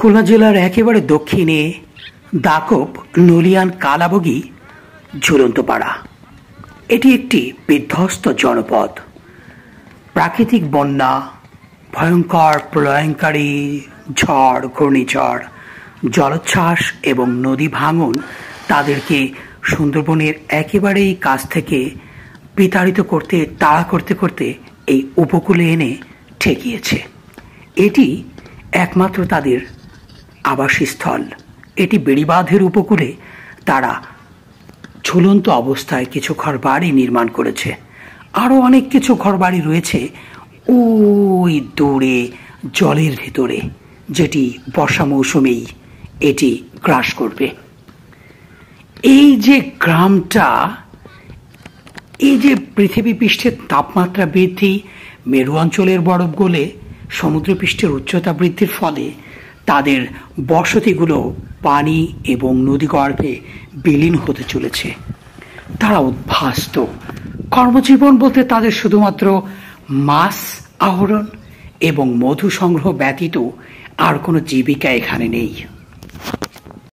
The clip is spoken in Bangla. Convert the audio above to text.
খুলনা জেলার একেবারে দক্ষিণে দাকব নলিয়ান কালাবগি ঝুলন্ত পাড়া। এটি একটি বিধ্বস্ত জনপদ। প্রাকৃতিক বন্যা, ভয়ঙ্কর প্রলয়ঙ্কারী ঝড়, ঘূর্ণিঝড়, জলোচ্ছ্বাস এবং নদী ভাঙন তাদেরকে সুন্দরবনের একেবারেই কাছ থেকে বিতাড়িত করতে তাড়া করতে করতে এই উপকূলে এনে ঠেকিয়েছে। এটি একমাত্র তাদের আবাসস্থল। এটি বেড়িবাঁধের উপকূলে তারা ঝুলন্ত অবস্থায় কিছু ঘরবাড়ি নির্মাণ করেছে। আরও অনেক কিছু ঘরবাড়ি রয়েছে ওই দূরে জলের ভেতরে, যেটি বর্ষা মৌসুমেই এটি গ্রাস করবে। এই যে গ্রামটা, এই যে পৃথিবী পৃষ্ঠের তাপমাত্রা বৃদ্ধি, মেরু অঞ্চলের বরফ গলে সমুদ্রপৃষ্ঠের উচ্চতা বৃদ্ধির ফলে তাদের বসতিগুলো পানি এবং নদীগর্ভে বিলীন হতে চলেছে। তারা উদ্বাস্ত। কর্মজীবন বলতে তাদের শুধুমাত্র মাছ আহরণ এবং মধু সংগ্রহ ব্যতীত আর কোনো জীবিকা এখানে নেই।